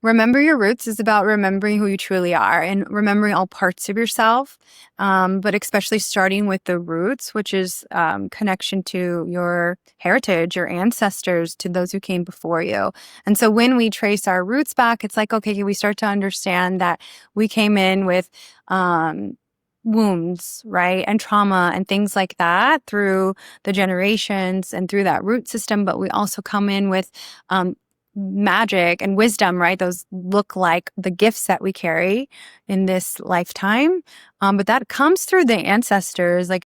Remember your roots is about remembering who you truly are and remembering all parts of yourself, but especially starting with the roots, which is connection to your heritage, your ancestors, to those who came before you. And so when we trace our roots back, it's like, okay, we start to understand that we came in with wounds, right? And trauma and things like that through the generations and through that root system. But we also come in with magic and wisdom, right? Those look like the gifts that we carry in this lifetime. But that comes through the ancestors. Like,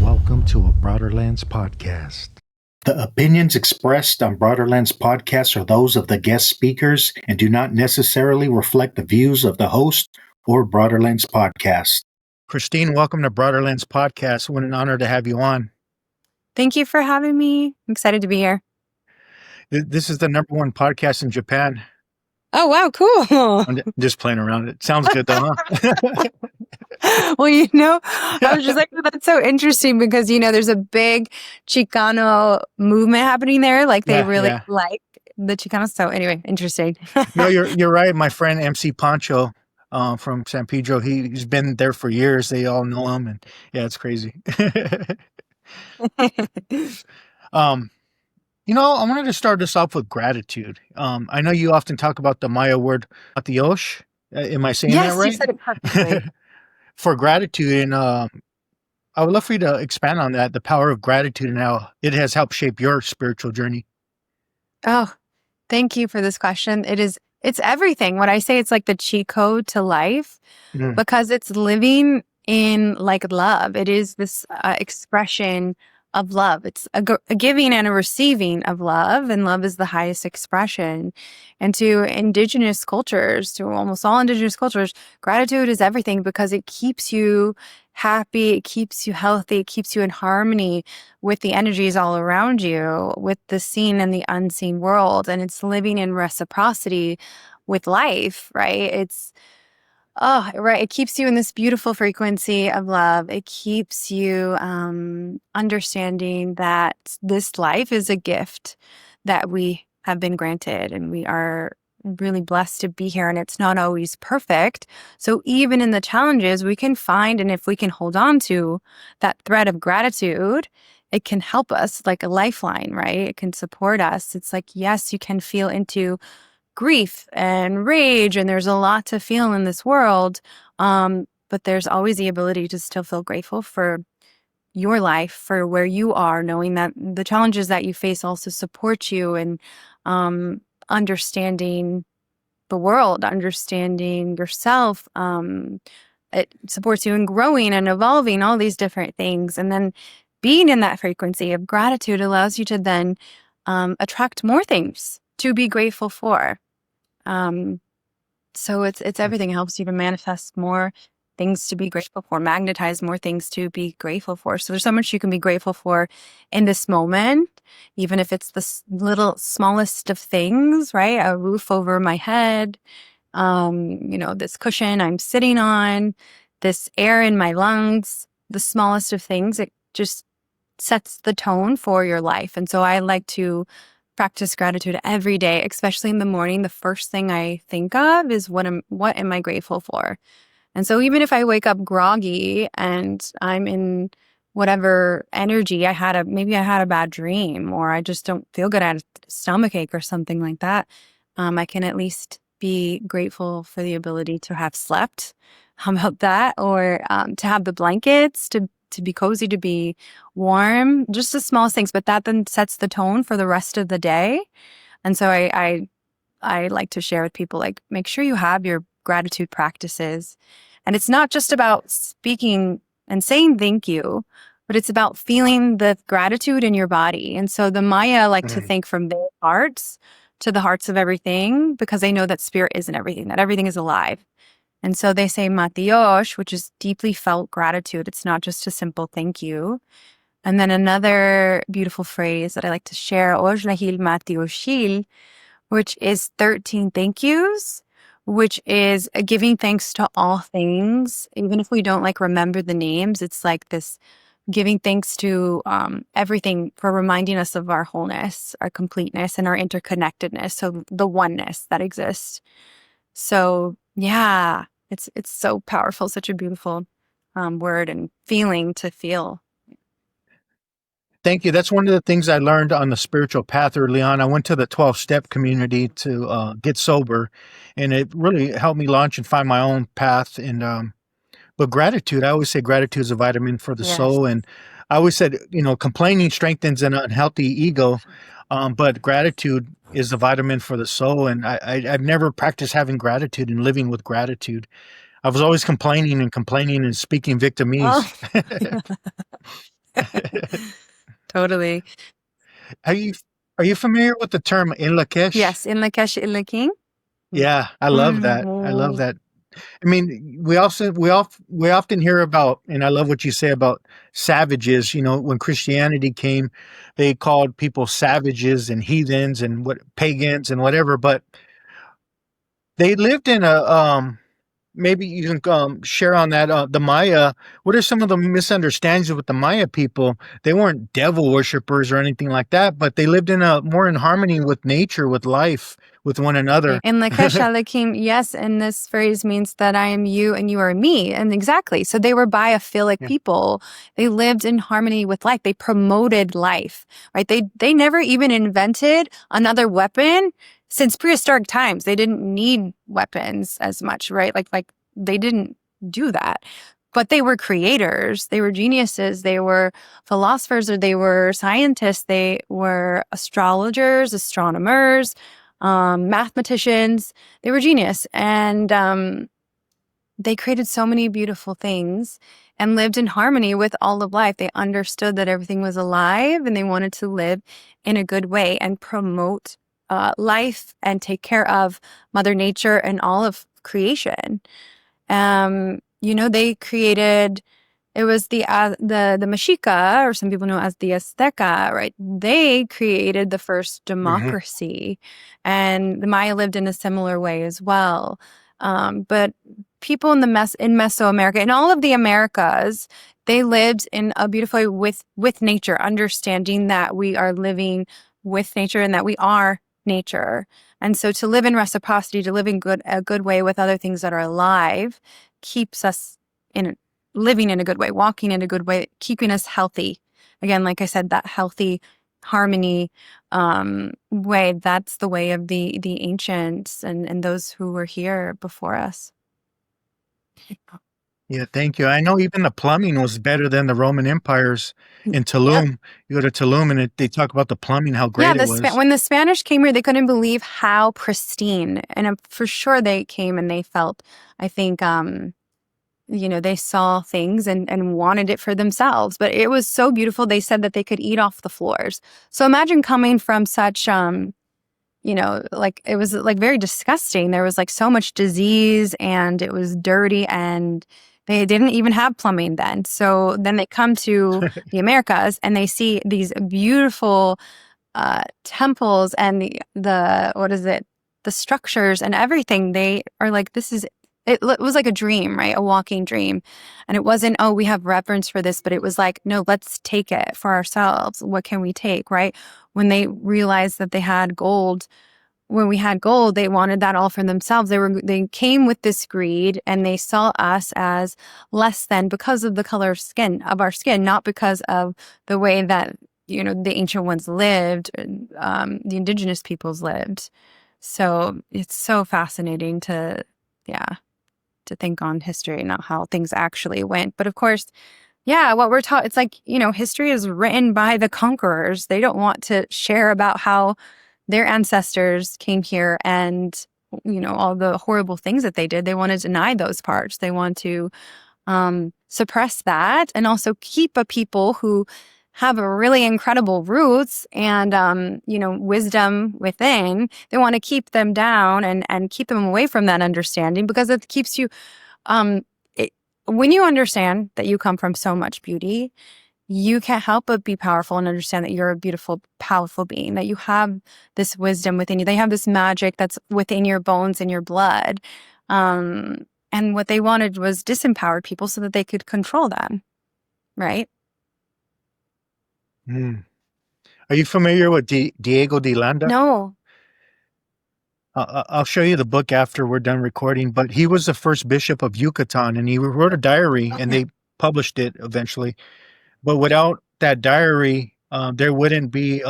Welcome to a Broaderlands podcast. The opinions expressed on Broaderlands podcast are those of the guest speakers and do not necessarily reflect the views of the host or Broaderlands podcast. Christine, welcome to Broaderlands podcast. What an honor to have you on. thank you for having me. I'm excited to be here. This is the #1 podcast in Japan. Oh, wow, cool. I'm just playing around. It sounds good though, huh? Well, I was just like, that's so interesting because, there's a big Chicano movement happening there. Like they really like the Chicanos. So anyway, interesting. No, you're right. My friend MC Pancho from San Pedro, he's been there for years. They all know him, and yeah, it's crazy. I wanted to start this off with gratitude. I know you often talk about the Maya word Matheosh. Am I saying that right? Yes, you said it perfectly. For gratitude, and I would love for you to expand on that, the power of gratitude and how it has helped shape your spiritual journey. Oh, thank you for this question. It's everything. When I say it's like the cheat code to life, because it's living in like love. It is this expression of love. It's a giving and a receiving of love, and love is the highest expression. And to Indigenous cultures, to almost all Indigenous cultures, gratitude is everything because it keeps you happy, it keeps you healthy, it keeps you in harmony with the energies all around you, with the seen and the unseen world. And it's living in reciprocity with life, right? It keeps you in this beautiful frequency of love. It keeps you understanding that this life is a gift that we have been granted, and we are really blessed to be here, and it's not always perfect. So even in the challenges, we can find, and if we can hold on to that thread of gratitude, it can help us like a lifeline, right? It can support us. It's like, yes, you can feel into grief and rage, and there's a lot to feel in this world. But there's always the ability to still feel grateful for your life, for where you are, knowing that the challenges that you face also support you, and understanding the world, understanding yourself. It supports you in growing and evolving, all these different things. And then being in that frequency of gratitude allows you to then attract more things to be grateful for. So it's everything. It helps you to manifest more things to be grateful for, magnetize more things to be grateful for. So there's so much you can be grateful for in this moment, even if it's the little smallest of things, right? A roof over my head, this cushion I'm sitting on, this air in my lungs, the smallest of things. It just sets the tone for your life. And so I like to practice gratitude every day, especially in the morning. The first thing I think of is what am I grateful for? And so even if I wake up groggy and I'm in whatever energy maybe I had a bad dream, or I just don't feel good, I had a stomachache or something like that, I can at least be grateful for the ability to have slept. How about that? Or to have the blankets, to be cozy, to be warm, just the smallest things. But that then sets the tone for the rest of the day. And so I like to share with people, like, make sure you have your gratitude practices. And it's not just about speaking and saying thank you, but it's about feeling the gratitude in your body. And so the Maya like to think from their hearts to the hearts of everything, because they know that spirit isn't everything, that everything is alive. And so they say Matheosh, which is deeply felt gratitude. It's not just a simple thank you. And then another beautiful phrase that I like to share, Oj lahil Matheoshil, which is 13 thank yous, which is giving thanks to all things. Even if we don't like remember the names, it's like this giving thanks to everything for reminding us of our wholeness, our completeness, and our interconnectedness. So the oneness that exists. So yeah, it's so powerful, such a beautiful word and feeling to feel. Thank you. That's one of the things I learned on the spiritual path early on. I went to the 12-step community to get sober, and it really helped me launch and find my own path. And but gratitude, I always say gratitude is a vitamin for the Yes. soul. And I always said, complaining strengthens an unhealthy ego, but gratitude is a vitamin for the soul. And I've never practiced having gratitude and living with gratitude. I was always complaining and speaking victimese. Totally. Are you familiar with the term in Lakesh? Yes, in Lakesh King. Yeah, I love that. I love that. I mean, we often hear about, and I love what you say about savages. When Christianity came, they called people savages and heathens and pagans and whatever, but they lived in a maybe you can share on that. The Maya, what are some of the misunderstandings with the Maya people? They weren't devil worshippers or anything like that, but they lived more in harmony with nature, with life, with one another. In Lakesh Alakim, yes, and this phrase means that I am you and you are me. And exactly. So they were biophilic people. They lived in harmony with life. They promoted life, right? They never even invented another weapon since prehistoric times. They didn't need weapons as much, right? Like they didn't do that. But they were creators. They were geniuses. They were philosophers, or they were scientists. They were astrologers, astronomers, mathematicians. They were genius. And they created so many beautiful things and lived in harmony with all of life. They understood that everything was alive, and they wanted to live in a good way and promote life and take care of Mother Nature and all of creation. They created, it was the Mexica, or some people know as the Azteca, right? They created the first democracy, and the Maya lived in a similar way as well. But people in Mesoamerica, in all of the Americas, they lived in a beautiful way with nature, understanding that we are living with nature and that we are nature. And so to live in reciprocity, to live in a good way with other things that are alive, keeps us living in a good way, walking in a good way, keeping us healthy. Again, like I said, that healthy harmony way, that's the way of the ancients and those who were here before us. Yeah, thank you. I know even the plumbing was better than the Roman empires in Tulum. Yep. You go to Tulum and they talk about the plumbing, how great it was. When the Spanish came here, they couldn't believe how pristine. And for sure they came and they felt, I think, they saw things and wanted it for themselves. But it was so beautiful. They said that they could eat off the floors. So imagine coming from such, it was like very disgusting. There was like so much disease and it was dirty, and they didn't even have plumbing then. So then they come to the Americas and they see these beautiful temples and the structures and everything. They are like, it was like a dream, right? A walking dream. And it wasn't, oh, we have reverence for this, but it was like, no, let's take it for ourselves. What can we take, right? When they realized that they had gold, when we had gold, they wanted that all for themselves. They came with this greed, and they saw us as less than because of the color of our skin, not because of the way that, the ancient ones lived, the indigenous peoples lived. So it's so fascinating to think on history, not how things actually went. But of course, what we're taught, it's like, history is written by the conquerors. They don't want to share about how their ancestors came here and, all the horrible things that they did. They want to deny those parts. They want to suppress that, and also keep a people who have a really incredible roots and, wisdom within. They want to keep them down and keep them away from that understanding, because it keeps you, when you understand that you come from so much beauty, you can't help but be powerful and understand that you're a beautiful, powerful being, that you have this wisdom within you. They have this magic that's within your bones and your blood. And what they wanted was disempowered people so that they could control them, right? Mm. Are you familiar with Diego de Landa? No. I'll show you the book after we're done recording, but he was the first bishop of Yucatan, and he wrote a diary, and they published it eventually. But without that diary, there wouldn't be,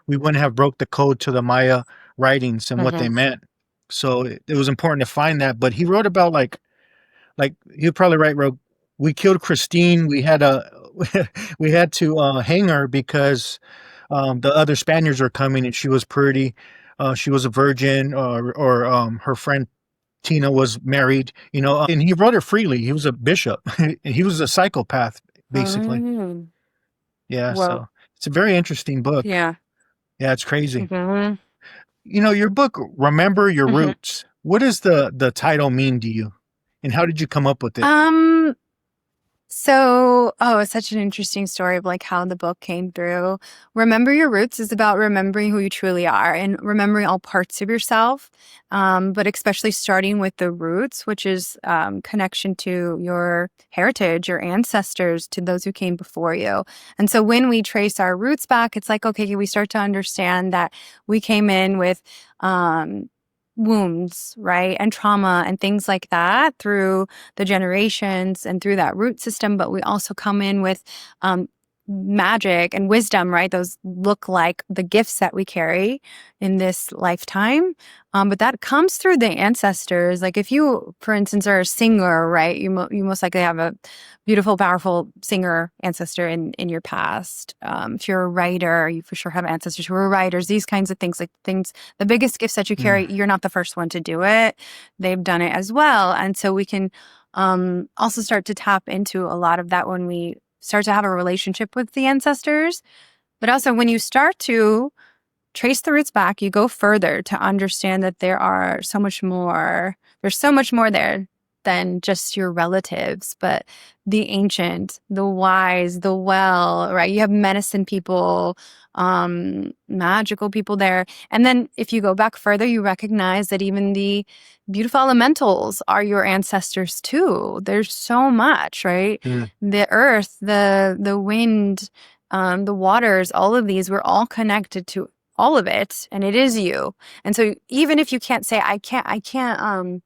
we wouldn't have broke the code to the Maya writings and what they meant. So it was important to find that. But he wrote about like he'd probably wrote, we killed Christine. We had we had to hang her because the other Spaniards were coming, and she was pretty. She was a virgin, or her friend Tina was married, and he wrote it freely. He was a bishop. He was a psychopath, basically. Yeah, Well, so it's a very interesting book. yeah. Yeah, it's crazy. Mhm. Your book, Remember Your Mhm. Roots. What does the title mean to you? And how did you come up with it? It's such an interesting story of like how the book came through. Remember Your Roots is about remembering who you truly are and remembering all parts of yourself, but especially starting with the roots, which is connection to your heritage, your ancestors, to those who came before you. And so when we trace our roots back, it's like, okay, we start to understand that we came in with wounds, right? And trauma and things like that through the generations and through that root system. But we also come in with magic and wisdom, right? Those look like the gifts that we carry in this lifetime. But that comes through the ancestors. Like if you, for instance, are a singer, right? You most likely have a beautiful, powerful singer ancestor in your past. If you're a writer, you for sure have ancestors who are writers, these kinds of things, the biggest gifts that you carry, you're not the first one to do it. They've done it as well. And so we can also start to tap into a lot of that when we start to have a relationship with the ancestors. But also when you start to trace the roots back, you go further to understand that there's so much more there than just your relatives, but the ancient, the wise, the well, right? You have medicine people, magical people there. And then if you go back further, you recognize that even the beautiful elementals are your ancestors too. There's so much, right? The earth, the wind, the waters, all of these, we're all connected to all of it, and it is you. And so even if you can't say I can't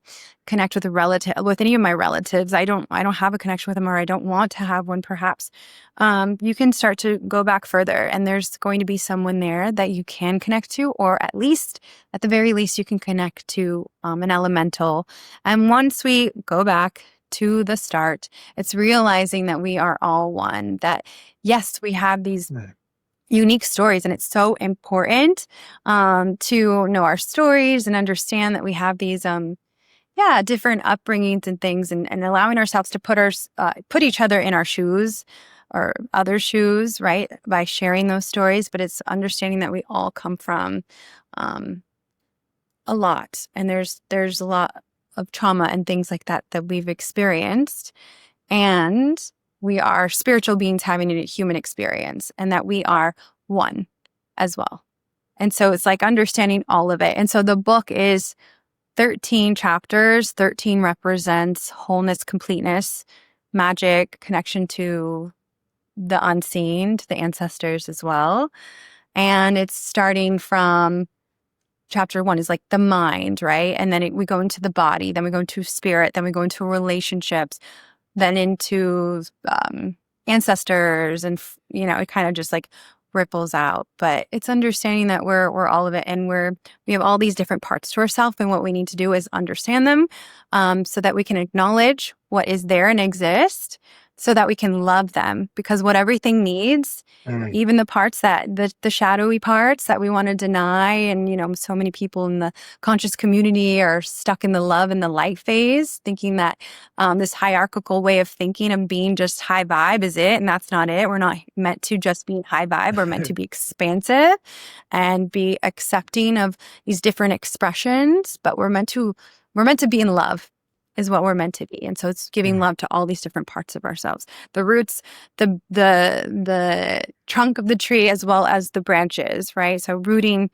connect with with any of my relatives, I don't have a connection with them, or I don't want to have one, perhaps you can start to go back further, and there's going to be someone there that you can connect to, or at the very least you can connect to an elemental. And once we go back to the start, it's realizing that we are all one, that yes, we have these unique stories, and it's so important to know our stories and understand that we have these different upbringings and things, and allowing ourselves to put each other in our shoes or other shoes, right, by sharing those stories. But it's understanding that we all come from a lot, and there's a lot of trauma and things like that we've experienced, and we are spiritual beings having a human experience, and that we are one as well. And so it's like understanding all of it. And so the book is 13 chapters. 13 represents wholeness, completeness, magic, connection to the unseen, to the ancestors as well. And it's starting from chapter 1 is like the mind, right? And then we go into the body, then we go into spirit, then we go into relationships, then into ancestors, and it kind of just like ripples out. But it's understanding that we're all of it, and we have all these different parts to ourselves, and what we need to do is understand them, so that we can acknowledge what is there and exist, so that we can love them. Because what everything needs, even the parts that the shadowy parts that we want to deny, and so many people in the conscious community are stuck in the love and the light phase, thinking that this hierarchical way of thinking and being just high vibe is it, and that's not it. We're not meant to just be high vibe. We're meant to be expansive and be accepting of these different expressions, but we're meant to be in love. is what we're meant to be. And so it's giving love to all these different parts of ourselves. The roots, the trunk of the tree, as well as the branches, right? So rooting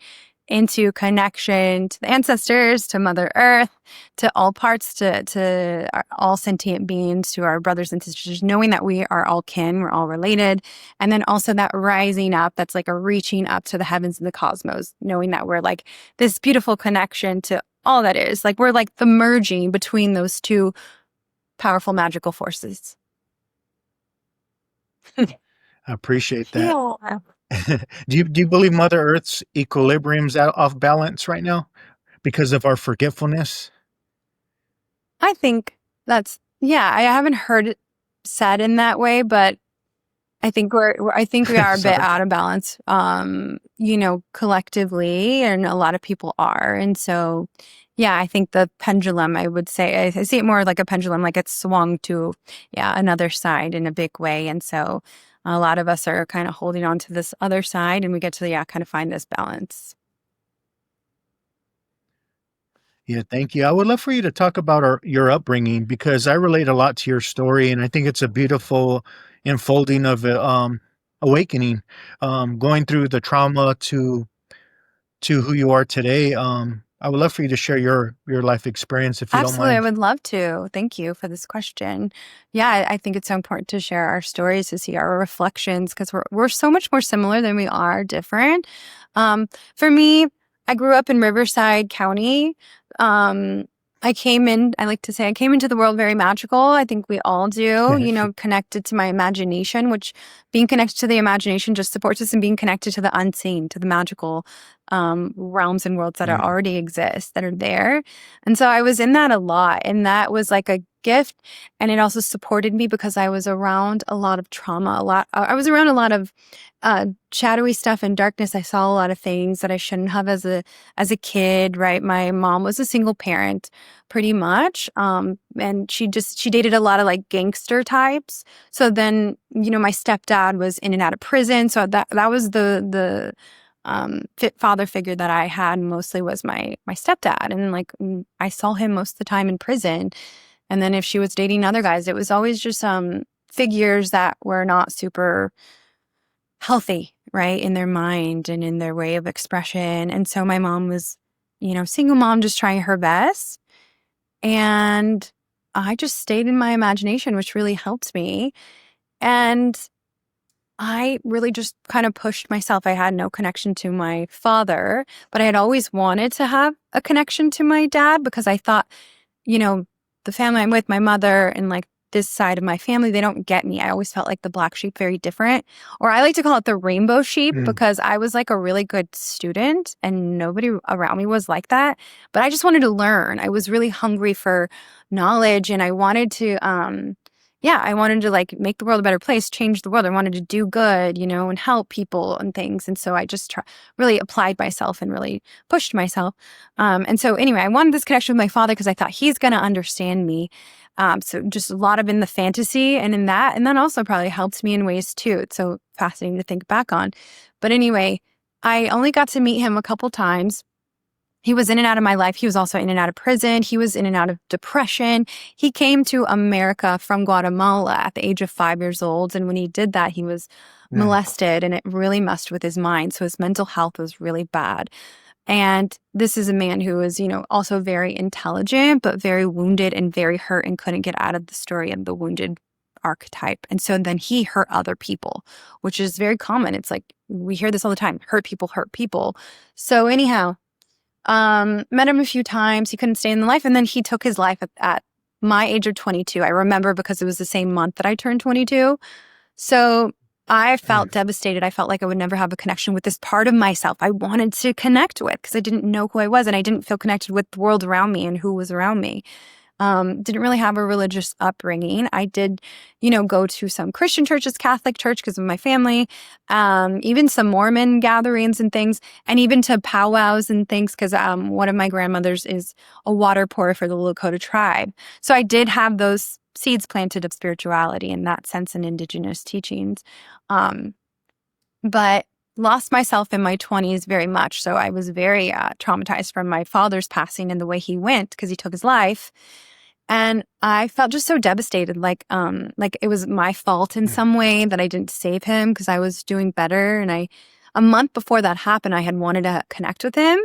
into connection to the ancestors, to Mother Earth, to all parts, to all sentient beings, to our brothers and sisters, knowing that we are all kin, we're all related. And then also that rising up, that's like a reaching up to the heavens and the cosmos, knowing that we're like this beautiful connection to all that is. Like we're like the merging between those two powerful magical forces. I appreciate that. Yeah. Do you believe Mother Earth's equilibrium's out off balance right now because of our forgetfulness? I think I haven't heard it said in that way, but I think we are a bit out of balance, collectively, and a lot of people are. And so, yeah, I think the pendulum, I would say, I see it more like a pendulum, like it's swung to, another side in a big way. And so a lot of us are kind of holding on to this other side, and we get to, kind of find this balance. Yeah, thank you. I would love for you to talk about your upbringing, because I relate a lot to your story, and I think it's a beautiful unfolding of awakening, going through the trauma to who you are today. I would love for you to share your life experience, if you don't Absolutely. I mind. would love to. Thank you for this question. Yeah, I think it's so important to share our stories, to see our reflections, because we're so much more similar than we are different. For me, I grew up in Riverside County. I like to say I came into the world very magical. I think we all do, connected to my imagination, which being connected to the imagination just supports us in being connected to the unseen, to the magical realms and worlds that already exist, that are there. And so I was in that a lot, and that was like a gift. And it also supported me because I was around a lot of trauma, I was around a lot of shadowy stuff and darkness. I saw a lot of things that I shouldn't have as a kid, right? My mom was a single parent pretty much. And she dated a lot of like gangster types. So then, my stepdad was in and out of prison. So that was the father figure that I had, mostly was my stepdad. And like, I saw him most of the time in prison. And then if she was dating other guys, it was always just figures that were not super healthy, right, in their mind and in their way of expression. And so my mom was, single mom, just trying her best. And I just stayed in my imagination, which really helped me. And I really just kind of pushed myself. I had no connection to my father, but I had always wanted to have a connection to my dad, because I thought, the family I'm with, my mother and like this side of my family, they don't get me. I always felt like the black sheep, very different. Or I like to call it the rainbow sheep, because I was like a really good student and nobody around me was like that. But I just wanted to learn. I was really hungry for knowledge, and I wanted to, I wanted to like make the world a better place, change the world. I wanted to do good, and help people and things. And so I just really applied myself and really pushed myself. And so anyway, I wanted this connection with my father because I thought he's going to understand me. So just a lot of in the fantasy and in that, and then also probably helped me in ways too. It's so fascinating to think back on. But anyway, I only got to meet him a couple times. He was in and out of my life. He was also in and out of prison. He was in and out of depression. He came to America from Guatemala at the age of 5 years old. And when he did that, he was molested, and it really messed with his mind. So his mental health was really bad. And this is a man who was, also very intelligent, but very wounded and very hurt, and couldn't get out of the story of the wounded archetype. And so then he hurt other people, which is very common. It's like, we hear this all the time, hurt people hurt people. So anyhow, met him a few times. He couldn't stay in the life. And then he took his life at my age of 22. I remember because it was the same month that I turned 22. So I felt devastated. I felt like I would never have a connection with this part of myself I wanted to connect with, because I didn't know who I was, and I didn't feel connected with the world around me and who was around me. Didn't really have a religious upbringing. I did, go to some Christian churches, Catholic church because of my family, even some Mormon gatherings and things, and even to powwows and things because one of my grandmothers is a water pourer for the Lakota tribe. So I did have those seeds planted of spirituality in that sense and Indigenous teachings. But lost myself in my 20s very much. So I was very traumatized from my father's passing and the way he went, because he took his life. And I felt just so devastated, like it was my fault in some way that I didn't save him because I was doing better. And a month before that happened, I had wanted to connect with him.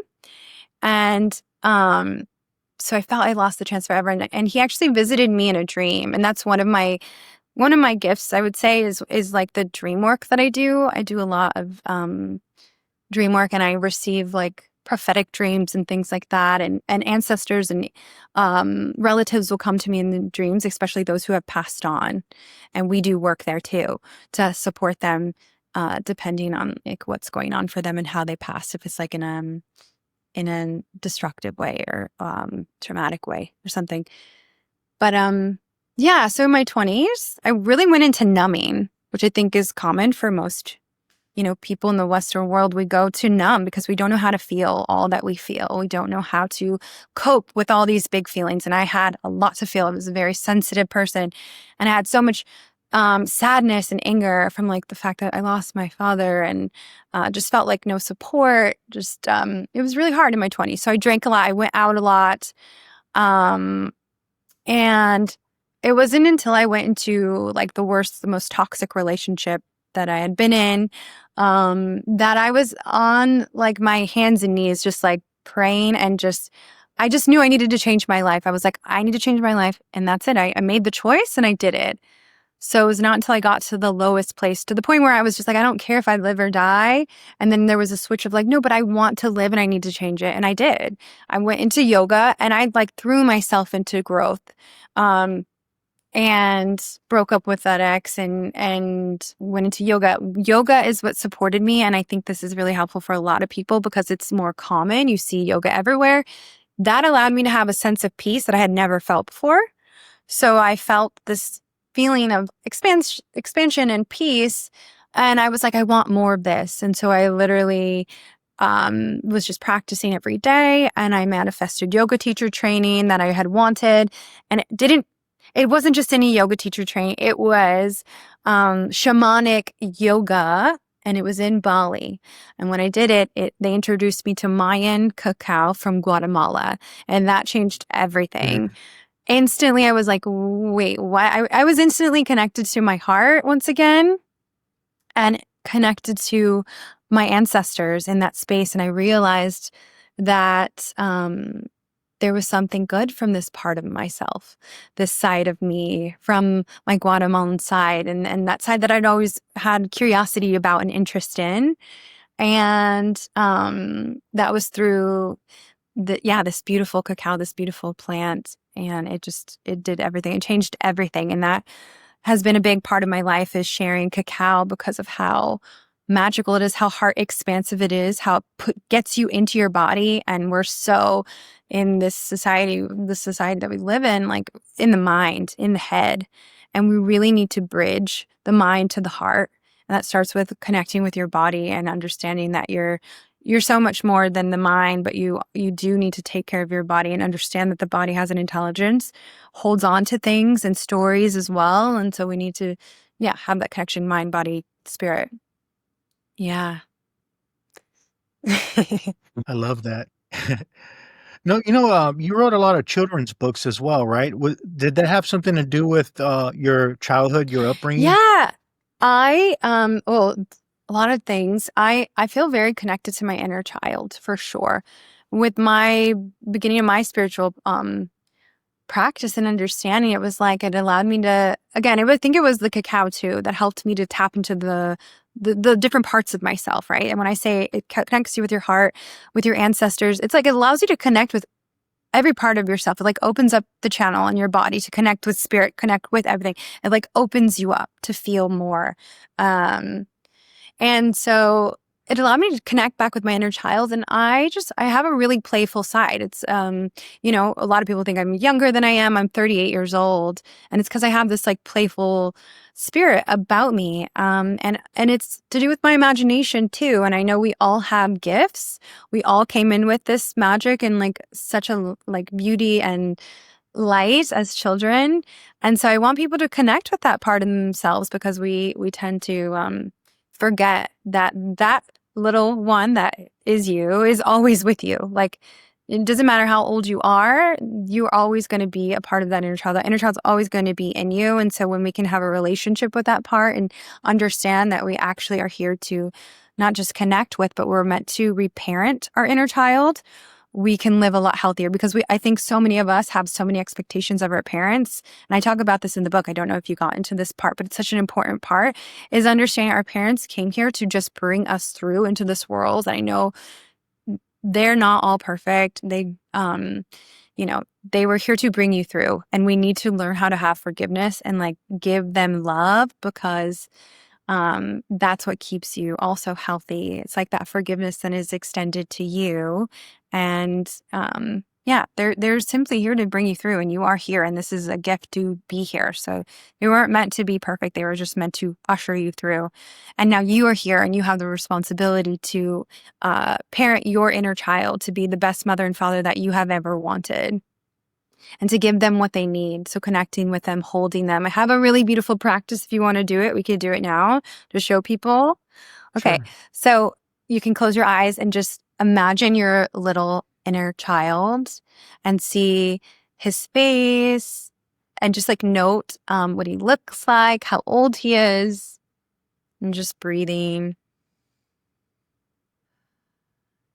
And so I felt I lost the chance forever. And he actually visited me in a dream. And that's one of my gifts, I would say, is like the dream work that I do. I do a lot of dream work, and I receive like prophetic dreams and things like that. And ancestors and relatives will come to me in the dreams, especially those who have passed on. And we do work there too to support them, depending on like what's going on for them and how they pass. If it's like in a destructive way or traumatic way or something. But yeah, so in my 20s, I really went into numbing, which I think is common for most, people in the Western world. We go to numb because we don't know how to feel all that we feel. We don't know how to cope with all these big feelings. And I had a lot to feel. I was a very sensitive person. And I had so much sadness and anger from like the fact that I lost my father, and just felt like no support. Just it was really hard in my 20s. So I drank a lot. I went out a lot. And it wasn't until I went into like the most toxic relationship that I had been in, that I was on like my hands and knees, just like praying, and I just knew I needed to change my life. I was like, I need to change my life. And that's it. I made the choice and I did it. So it was not until I got to the lowest place, to the point where I was just like, I don't care if I live or die. And then there was a switch of like, no, but I want to live and I need to change it. And I did. I went into yoga and I like threw myself into growth, and broke up with that ex and went into yoga. Yoga is what supported me. And I think this is really helpful for a lot of people because it's more common. You see yoga everywhere. That allowed me to have a sense of peace that I had never felt before. So I felt this feeling of expansion and peace. And I was like, I want more of this. And so I literally was just practicing every day, and I manifested yoga teacher training that I had wanted. And it wasn't just any yoga teacher training. It was shamanic yoga, and it was in Bali. And when I did it, they introduced me to Mayan cacao from Guatemala, and that changed everything. Instantly, I was like, wait, what? I was instantly connected to my heart once again, and connected to my ancestors in that space. And I realized that there was something good from this part of myself, this side of me from my Guatemalan side, and that side that I'd always had curiosity about and interest in. And that was through this beautiful cacao, this beautiful plant. And it did everything. It changed everything. And that has been a big part of my life, is sharing cacao, because of how magical it is, how heart expansive it is, how it gets you into your body. And we're so in this society that we live in, like in the mind, in the head. And we really need to bridge the mind to the heart. And that starts with connecting with your body and understanding that you're so much more than the mind, but you do need to take care of your body and understand that the body has an intelligence, holds on to things and stories as well. And so we need to, have that connection, mind, body, spirit. Yeah. I love that. No, you wrote a lot of children's books as well, right? Did that have something to do with your childhood, your upbringing? Yeah. A lot of things. I feel very connected to my inner child, for sure. With my beginning of my spiritual practice and understanding, it was like it allowed me to, again, I think it was the cacao too that helped me to tap into the different parts of myself, right? And when I say it connects you with your heart, with your ancestors, it's like it allows you to connect with every part of yourself. It like opens up the channel in your body to connect with spirit, connect with everything. It like opens you up to feel more. And so it allowed me to connect back with my inner child. And I have a really playful side. It's, a lot of people think I'm younger than I am. I'm 38 years old. And it's because I have this like playful spirit about me. And it's to do with my imagination too. And I know we all have gifts. We all came in with this magic and like such a like beauty and light as children. And so I want people to connect with that part of themselves, because we tend to forget that little one that is you is always with you. Like it doesn't matter how old you are, you're always going to be a part of that inner child. That inner child's always going to be in you. And so when we can have a relationship with that part and understand that we actually are here to not just connect with, but we're meant to reparent our inner child, we can live a lot healthier, because I think so many of us have so many expectations of our parents. And I talk about this in the book. I don't know if you got into this part, but it's such an important part, is understanding our parents came here to just bring us through into this world. I know they're not all perfect. They, they were here to bring you through, and we need to learn how to have forgiveness and like give them love, because that's what keeps you also healthy. It's like that forgiveness then is extended to you. And they're simply here to bring you through, and you are here, and this is a gift to be here. So you weren't meant to be perfect. They were just meant to usher you through. And now you are here, and you have the responsibility to parent your inner child to be the best mother and father that you have ever wanted, and to give them what they need. So connecting with them, holding them. I have a really beautiful practice. If you want to do it, we could do it now to show people. Okay. Sure. So you can close your eyes and just imagine your little inner child and see his face, and just like note what he looks like, how old he is, and just breathing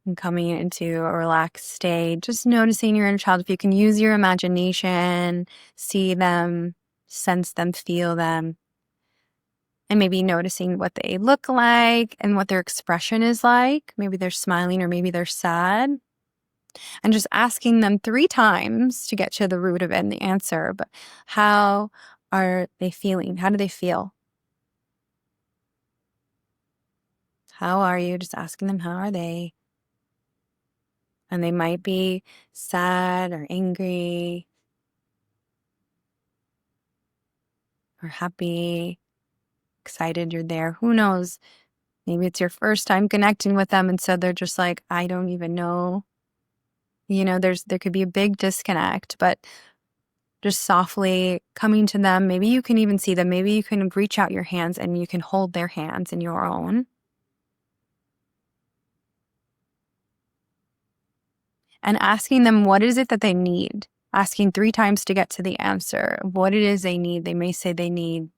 and coming into a relaxed state, just noticing your inner child. If you can use your imagination, see them, sense them, feel them, and maybe noticing what they look like and what their expression is like. Maybe they're smiling or maybe they're sad. And just asking them 3 times to get to the root of it and the answer. But how are they feeling? How do they feel? How are you? Just asking them, how are they? And they might be sad or angry or happy, excited you're there. Who knows? Maybe it's your first time connecting with them, and so they're just like, I don't even know. There could be a big disconnect, but just softly coming to them. Maybe you can even see them. Maybe you can reach out your hands and you can hold their hands in your own. And asking them, what is it that they need? Asking 3 times to get to the answer of what it is they need. They may say they need,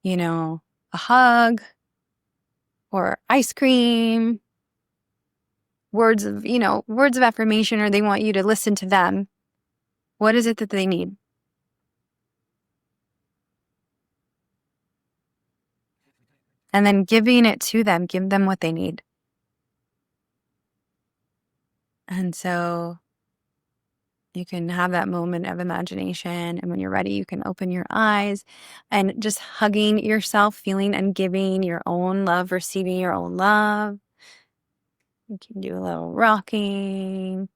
a hug or ice cream, words of affirmation, or they want you to listen to them. What is it that they need? And then giving it to them, give them what they need. And so you can have that moment of imagination. And when you're ready, you can open your eyes and just hugging yourself, feeling and giving your own love, receiving your own love. You can do a little rocking.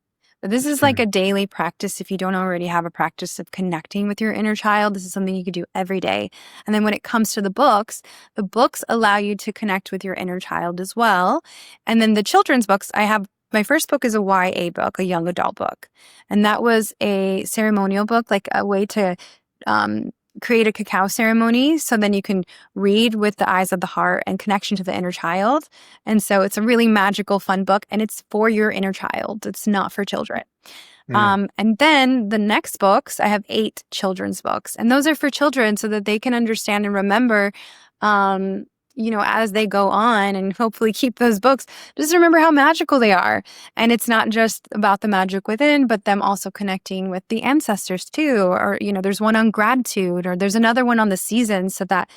But this is like a daily practice. If you don't already have a practice of connecting with your inner child, this is something you could do every day. And then when it comes to the books allow you to connect with your inner child as well. And then the children's books, my first book is a YA book, a young adult book. And that was a ceremonial book, like a way to create a cacao ceremony. So then you can read with the eyes of the heart and connection to the inner child. And so it's a really magical, fun book. And it's for your inner child. It's not for children. And then the next books, I have 8 children's books. And those are for children so that they can understand and remember as they go on, and hopefully keep those books, just remember how magical they are. And it's not just about the magic within, but them also connecting with the ancestors too. Or, there's one on gratitude, or there's another one on the seasons, so that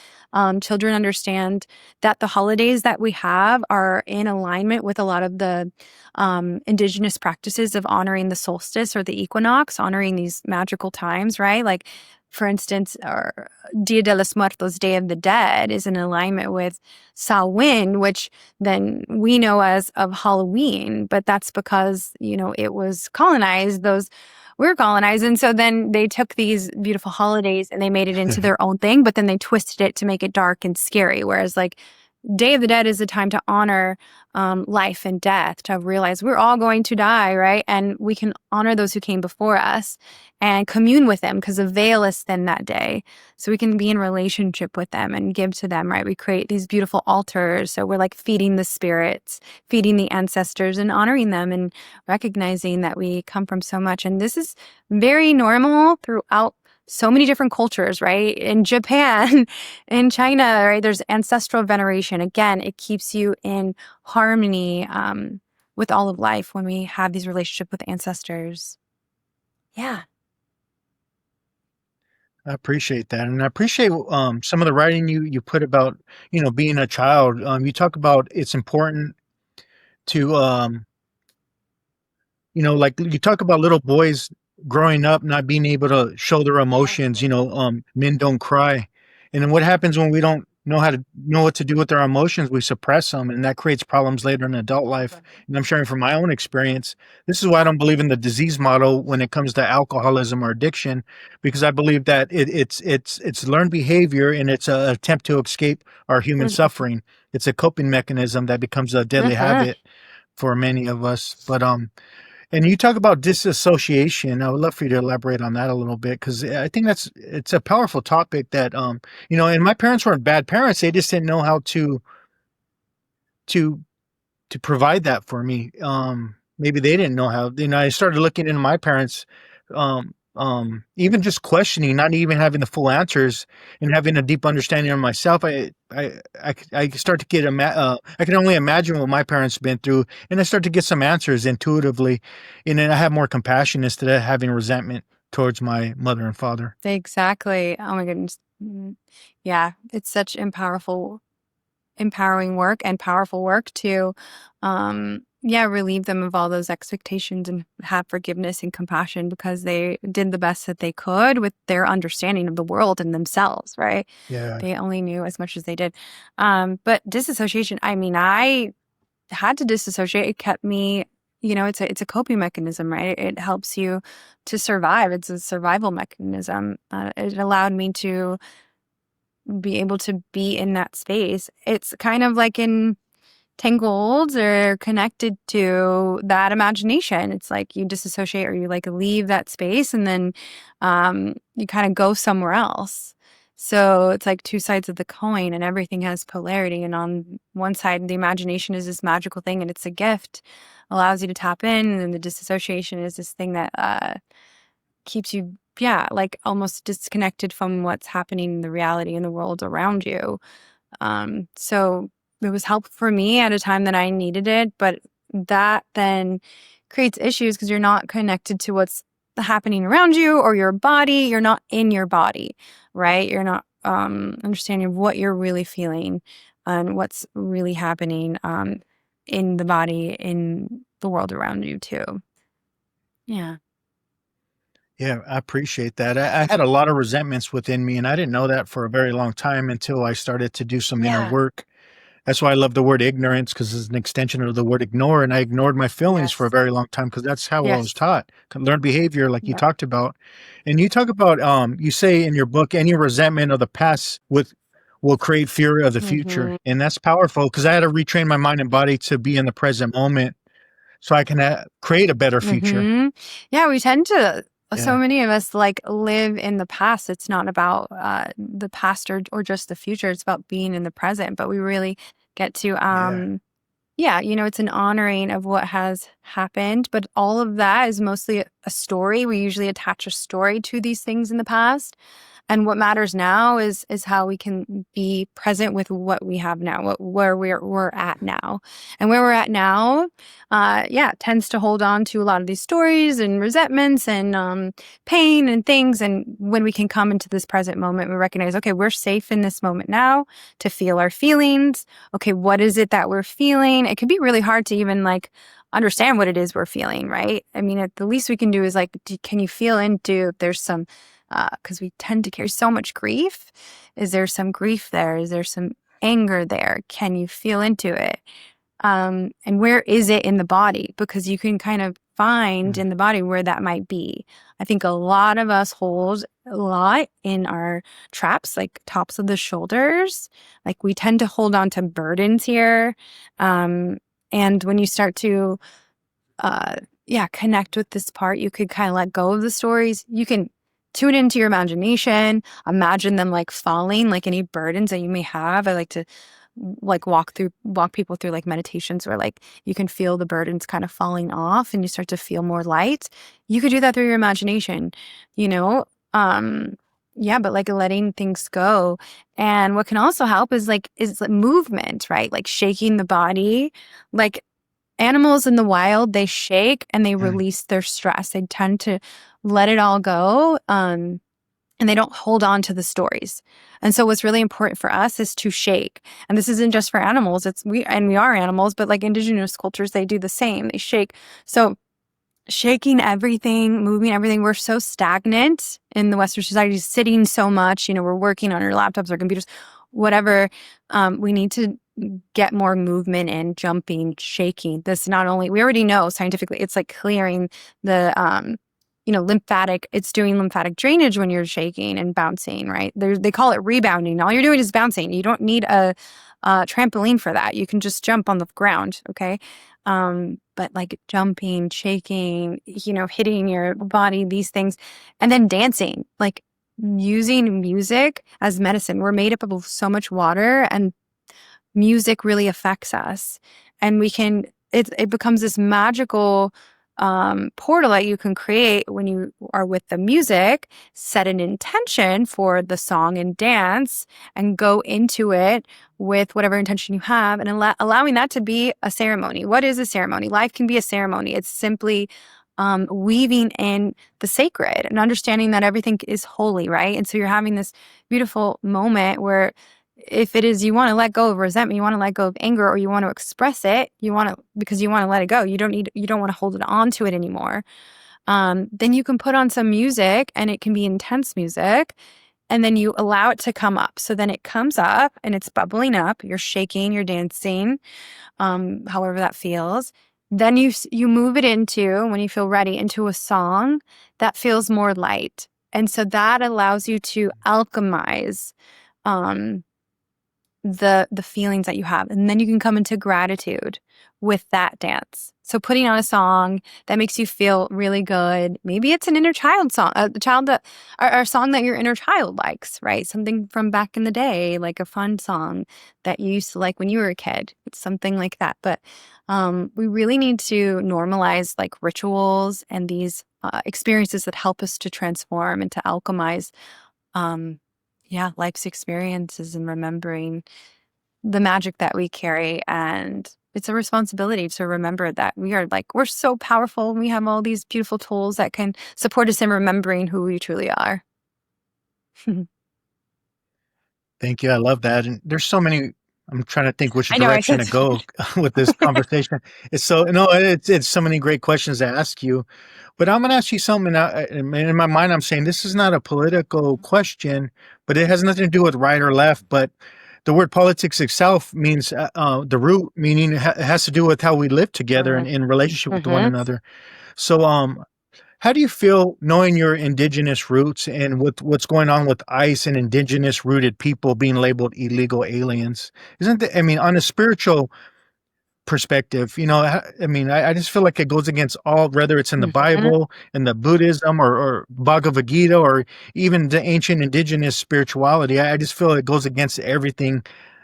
children understand that the holidays that we have are in alignment with a lot of the Indigenous practices of honoring the solstice or the equinox, honoring these magical times, right? Like, for instance, our Dia de los Muertos, Day of the Dead, is in alignment with Samhain, which then we know as of Halloween, but that's because, it was colonized. We're colonized. And so then they took these beautiful holidays and they made it into their own thing, but then they twisted it to make it dark and scary. Whereas like Day of the Dead is a time to honor life and death, to realize we're all going to die, right? And we can honor those who came before us and commune with them, because the veil is thin that day. So we can be in relationship with them and give to them, right? We create these beautiful altars. So we're like feeding the spirits, feeding the ancestors, and honoring them, and recognizing that we come from so much. And this is very normal throughout so many different cultures, right? In Japan, in China, right? There's ancestral veneration. Again, it keeps you in harmony with all of life when we have these relationships with ancestors. Yeah. I appreciate that, and I appreciate some of the writing you put about being a child. You talk about it's important to like you talk about little boys growing up not being able to show their emotions. Men don't cry, and then what happens when we don't know what to do with our emotions? We suppress them, and that creates problems later in adult life. And I'm sharing from my own experience. This is why I don't believe in the disease model when it comes to alcoholism or addiction, because I believe that it's learned behavior, and it's an attempt to escape our human suffering. It's a coping mechanism that becomes a deadly habit for many of us. But and you talk about disassociation. I would love for you to elaborate on that a little bit, because I think it's a powerful topic that and my parents weren't bad parents. They just didn't know how to provide that for me. Maybe they didn't know how. I started looking into my parents, even just questioning, not even having the full answers, and having a deep understanding of myself. I start to get I can only imagine what my parents been through, and I start to get some answers intuitively, and then I have more compassion instead of having resentment towards my mother and father. Exactly. Oh my goodness. Yeah, it's such empowering work and powerful work to relieve them of all those expectations and have forgiveness and compassion, because they did the best that they could with their understanding of the world and themselves, right? Yeah. They only knew as much as they did. But disassociation, I mean, I had to disassociate. It kept me, it's a coping mechanism, right? It helps you to survive. It's a survival mechanism. It allowed me to be able to be in that space. It's kind of like entangled or connected to that imagination. It's like you disassociate, or you like leave that space, and then you kind of go somewhere else. So it's like two sides of the coin, and everything has polarity. And on one side, the imagination is this magical thing, and it's a gift, allows you to tap in. And then the disassociation is this thing that keeps you, like almost disconnected from what's happening in the reality in the world around you. So it was helpful for me at a time that I needed it, but that then creates issues because you're not connected to what's happening around you or your body. You're not in your body, right? You're not understanding what you're really feeling and what's really happening in the body, in the world around you too. Yeah. Yeah, I appreciate that. I had a lot of resentments within me, and I didn't know that for a very long time until I started to do some inner work. That's why I love the word ignorance, because it's an extension of the word ignore. And I ignored my feelings for a very long time, because that's how I was taught. Learned behavior, like you talked about. And you talk about, you say in your book, any resentment of the past will create fear of the future. And that's powerful, because I had to retrain my mind and body to be in the present moment so I can create a better future. Yeah, we tend to. So many of us like live in the past. It's not about the past or just the future. It's about being in the present. But we really get to, it's an honoring of what has happened. But all of that is mostly a story. We usually attach a story to these things in the past. And what matters now is how we can be present with what we have now, where we're at now. And where we're at now, tends to hold on to a lot of these stories and resentments and pain and things. And when we can come into this present moment, we recognize, okay, we're safe in this moment now to feel our feelings. Okay, what is it that we're feeling? It can be really hard to even understand what it is we're feeling, right? I mean, the least we can do is can you feel into if there's some, because we tend to carry so much grief. Is there some grief there? Is there some anger there? Can you feel into it? And where is it in the body? Because you can kind of find in the body where that might be. I think a lot of us hold a lot in our traps, like tops of the shoulders. Like we tend to hold on to burdens here. And when you start to, connect with this part, you could kind of let go of the stories. You can tune into your imagination, imagine them like falling, like any burdens that you may have. I like to like walk people through like meditations where like you can feel the burdens kind of falling off and you start to feel more light. You could do that through your imagination, you know? But like letting things go. And what can also help is movement, right? Like shaking the body. Like animals in the wild, they shake and they release their stress. They tend to let it all go. And they don't hold on to the stories. And so what's really important for us is to shake. And this isn't just for animals. We are animals, but like indigenous cultures, they do the same. They shake. So shaking everything, moving everything. We're so stagnant in the Western society, sitting so much. You know, we're working on our laptops, our computers, whatever. We need to get more movement in, jumping, shaking. This not only, we already know scientifically, it's like clearing the lymphatic, it's doing lymphatic drainage when you're shaking and bouncing, right? They call it rebounding. All you're doing is bouncing. You don't need a trampoline for that. You can just jump on the ground, okay? But like jumping, shaking, hitting your body, these things, and then dancing, like using music as medicine. We're made up of so much water, and music really affects us. And it becomes this magical portal that you can create when you are with the music. Set an intention for the song and dance and go into it with whatever intention you have, and allowing that to be a ceremony. What is a ceremony? Life can be a ceremony. It's simply weaving in the sacred and understanding that everything is holy, right? And so you're having this beautiful moment where if it is you want to let go of resentment, you want to let go of anger, or you want to express it, because you want to let it go. You don't want to hold it on to it anymore. Then you can put on some music, and it can be intense music, and then you allow it to come up. So then it comes up and it's bubbling up. You're shaking, you're dancing, however that feels. Then you move it into, when you feel ready, into a song that feels more light. And so that allows you to alchemize the feelings that you have. And then you can come into gratitude with that dance. So putting on a song that makes you feel really good. Maybe it's an inner child song, a song that your inner child likes, right? Something from back in the day, like a fun song that you used to like when you were a kid. It's something like that. But we really need to normalize like rituals and these experiences that help us to transform and to alchemize life's experiences, and remembering the magic that we carry. And it's a responsibility to remember that we're so powerful, and we have all these beautiful tools that can support us in remembering who we truly are. Thank you. I love that. And there's so many. I'm trying to think which I know, I direction to said go with this conversation. It's so many great questions to ask you, but I'm going to ask you something. In my mind, I'm saying this is not a political question, but it has nothing to do with right or left. But the word politics itself means the root meaning has to do with how we live together and in relationship with one another. So, how do you feel knowing your indigenous roots and with what's going on with ICE and indigenous rooted people being labeled illegal aliens? On a spiritual perspective, I just feel like it goes against all, whether it's in the Bible, in the Buddhism or Bhagavad Gita, or even the ancient indigenous spirituality. I just feel it goes against everything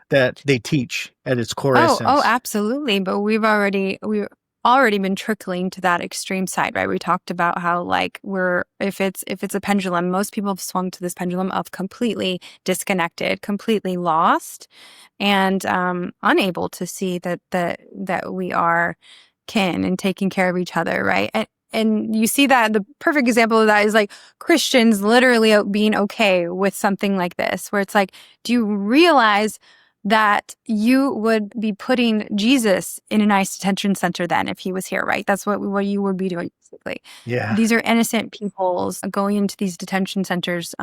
that they teach at its core essence. Oh, absolutely. But we've already been trickling to that extreme side, right? We talked about how like if it's a pendulum, most people have swung to this pendulum of completely disconnected, completely lost, and unable to see that we are kin and taking care of each other, right? And you see that the perfect example of that is like Christians literally being okay with something like this, where it's like, do you realize that you would be putting Jesus in an ICE detention center then if he was here, right? That's what you would be doing, basically. Yeah. These are innocent peoples going into these detention centers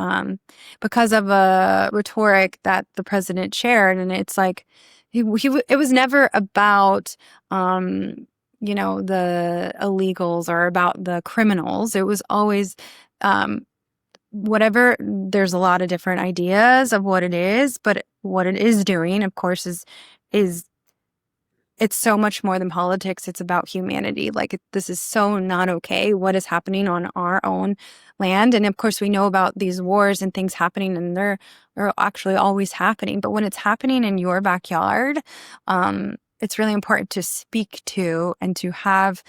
because of a rhetoric that the president shared. And it's like, it was never about the illegals or about the criminals. It was always whatever. There's a lot of different ideas of what it is, but what it is doing, of course, is it's so much more than politics. It's about humanity. Like, this is so not okay. What is happening on our own land? And of course, we know about these wars and things happening, and they're actually always happening. But when it's happening in your backyard, it's really important to speak to and to have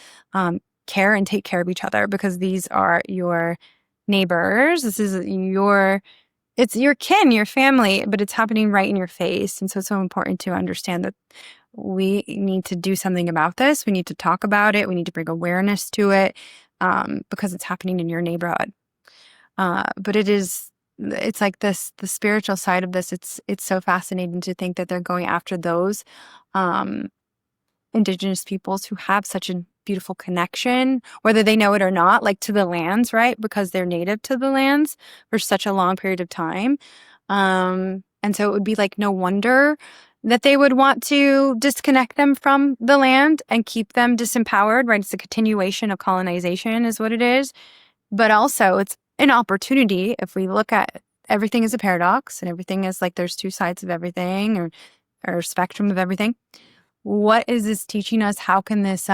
care and take care of each other, because these are your neighbors. It's your kin, your family, but it's happening right in your face. And so it's so important to understand that we need to do something about this. We need to talk about it. We need to bring awareness to it, because it's happening in your neighborhood. But it's like the spiritual side of this. It's so fascinating to think that they're going after those Indigenous peoples who have such a beautiful connection, whether they know it or not, like to the lands, right? Because they're native to the lands for such a long period of time. And so it would be like no wonder that they would want to disconnect them from the land and keep them disempowered, right? It's a continuation of colonization is what it is. But also it's an opportunity. If we look at everything as a paradox and everything is like there's two sides of everything or spectrum of everything, what is this teaching us? How can this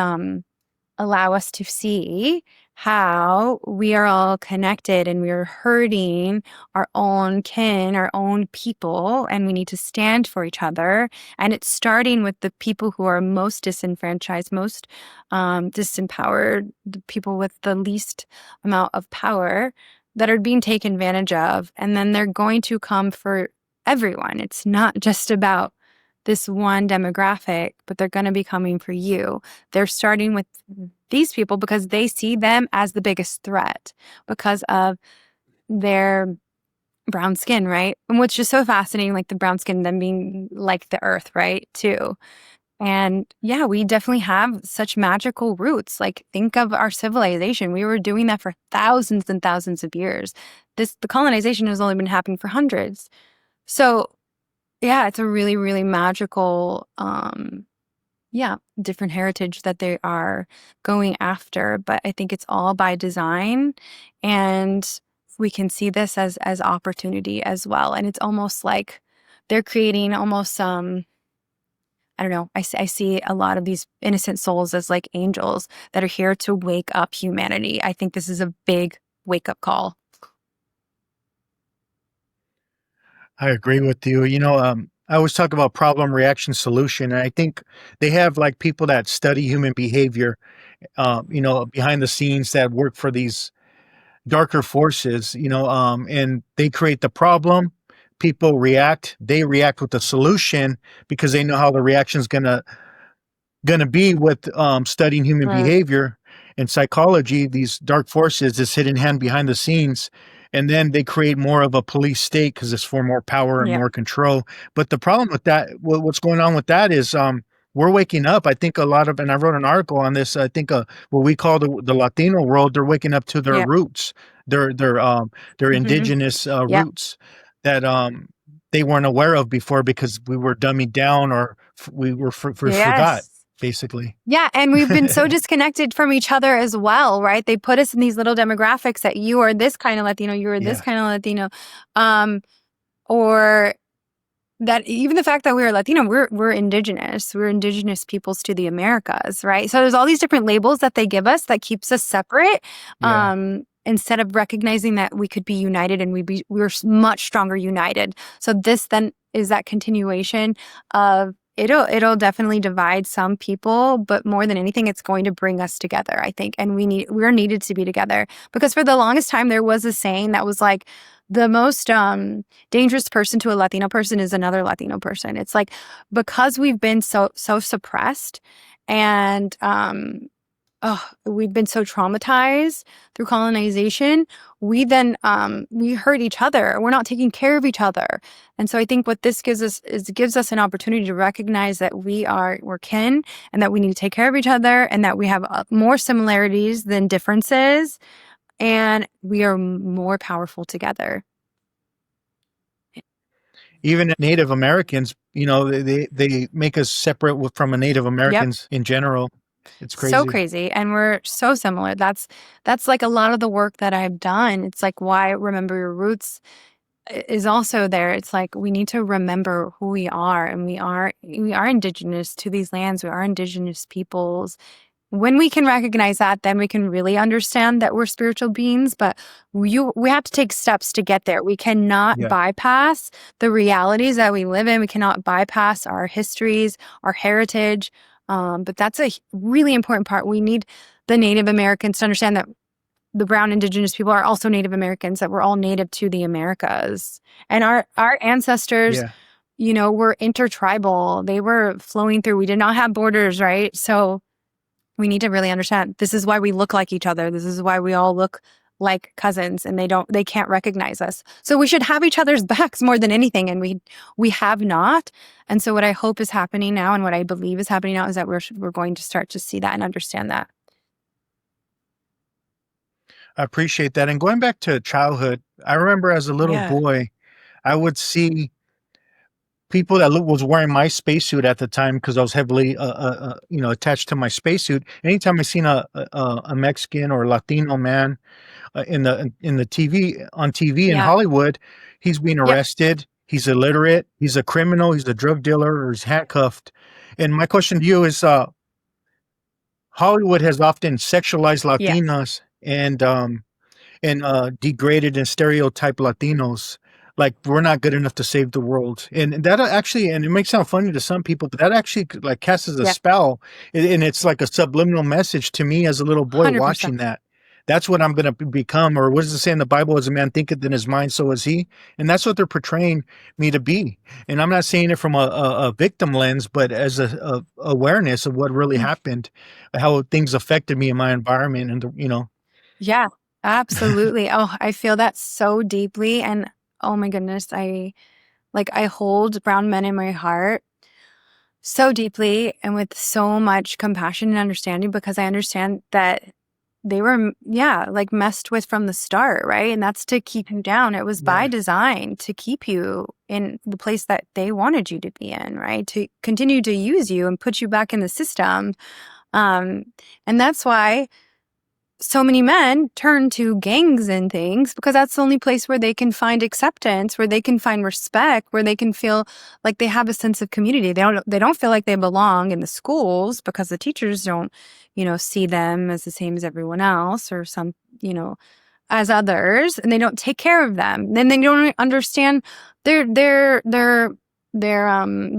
allow us to see how we are all connected and we are hurting our own kin, our own people, and we need to stand for each other. And it's starting with the people who are most disenfranchised, most disempowered, the people with the least amount of power that are being taken advantage of. And then they're going to come for everyone. It's not just about this one demographic, but they're going to be coming for you. They're starting with these people because they see them as the biggest threat because of their brown skin, right? And what's just so fascinating, like the brown skin, them being like the earth, right, too. And yeah, we definitely have such magical roots. Like, think of our civilization. We were doing that for thousands and thousands of years. The colonization has only been happening for hundreds. So yeah, it's a really, really magical, different heritage that they are going after. But I think it's all by design, and we can see this as opportunity as well. And it's almost like they're creating almost I don't know. I see a lot of these innocent souls as like angels that are here to wake up humanity. I think this is a big wake up call. I agree with you. I always talk about problem, reaction, solution. And I think they have like people that study human behavior, behind the scenes that work for these darker forces, and they create the problem. People react. They react with the solution because they know how the reaction is gonna be with studying human behavior and psychology. These dark forces, this hidden hand behind the scenes, and then they create more of a police state because it's for more power and more control. But the problem with that, what's going on with that is we're waking up. I think a lot of, and I wrote an article on this. I think what we call the Latino world, they're waking up to their roots, their indigenous roots that they weren't aware of before because we were dummied down or we were forgot. Basically. Yeah. And we've been so disconnected from each other as well, right? They put us in these little demographics that you are this kind of Latino, you are this kind of Latino. Or that even the fact that we are Latino, we're Indigenous. We're Indigenous peoples to the Americas, right? So there's all these different labels that they give us that keeps us separate. Instead of recognizing that we could be united and we're much stronger united. So this then is that continuation of It'll definitely divide some people, but more than anything, it's going to bring us together, I think. And we're needed to be together because for the longest time, there was a saying that was like the most dangerous person to a Latino person is another Latino person. It's like because we've been so suppressed and we've been so traumatized through colonization, we then we hurt each other. We're not taking care of each other. And so I think what this gives us is it gives us an opportunity to recognize that we're kin and that we need to take care of each other and that we have more similarities than differences and we are more powerful together. Even Native Americans, they make us separate from Native Americans in general. It's So crazy. crazy. And we're so similar. That's like a lot of the work that I've done. It's like why Remember Your Roots is also there. It's like we need to remember who we are, and we are indigenous to these lands. We are indigenous peoples. When we can recognize that, then we can really understand that we're spiritual beings. But we have to take steps to get there. We cannot Yeah. bypass the realities that we live in. We cannot bypass our histories, our heritage. But that's a really important part. We need the Native Americans to understand that the brown indigenous people are also Native Americans, that we're all native to the Americas. And our ancestors, Yeah. were intertribal. They were flowing through. We did not have borders, right? So we need to really understand this is why we look like each other. This is why we all look like cousins, and they can't recognize us. So we should have each other's backs more than anything. And we have not. And so what I hope is happening now, and what I believe is happening now, is that we're going to start to see that and understand that. I appreciate that. And going back to childhood, I remember as a little Yeah. boy, I would see people that was wearing my spacesuit at the time because I was heavily, attached to my spacesuit. Anytime I seen a Mexican or Latino man in the TV in Yeah. Hollywood, he's being Yep. arrested. He's illiterate. He's a criminal. He's a drug dealer, or he's handcuffed. And my question to you is, Hollywood has often sexualized Yeah. Latinas and degraded and stereotyped Latinos. Like we're not good enough to save the world, and that actually, and it may sound funny to some people, but that actually like casts a Yeah. spell, and it's like a subliminal message to me as a little boy 100%. watching that. That's what I'm going to become, or what does it say in the Bible? As a man thinketh in his mind, so is he. And that's what they're portraying me to be. And I'm not saying it from a victim lens, but as a awareness of what really happened, how things affected me in my environment, and. Yeah, absolutely. Oh, I feel that so deeply. And oh my goodness, I hold brown men in my heart so deeply and with so much compassion and understanding, because I understand that they were, messed with from the start, right? And that's to keep you down. It was by Yeah. design to keep you in the place that they wanted you to be in, right? To continue to use you and put you back in the system. And that's why so many men turn to gangs and things, because that's the only place where they can find acceptance, where they can find respect, where they can feel like they have a sense of community. They don't feel like they belong in the schools because the teachers don't, see them as the same as everyone else, or some, as others, and they don't take care of them. Then they don't understand the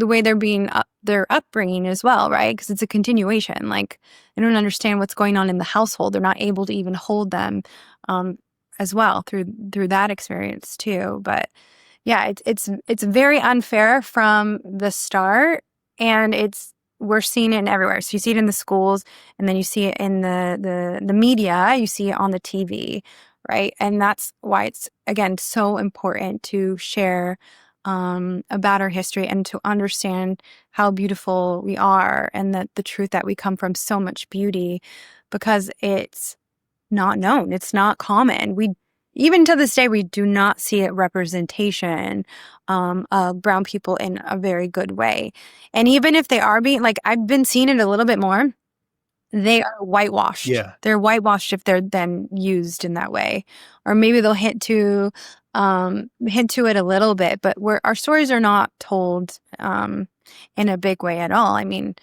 way they're being their upbringing as well, right? Because it's a continuation. Like they don't understand what's going on in the household. They're not able to even hold them as well through that experience too. But yeah, it's very unfair from the start, and we're seeing it everywhere. So you see it in the schools, and then you see it in the media. You see it on the TV, right? And that's why it's again so important to share about our history and to understand how beautiful we are, and that the truth that we come from so much beauty, because it's not known. It's not common. Even to this day, we do not see a representation of brown people in a very good way. And even if they are being, like, I've been seeing it a little bit more, they are whitewashed. Yeah. They're whitewashed if they're then used in that way. Or maybe they'll hint to it a little bit, but our stories are not told in a big way at all. I mean,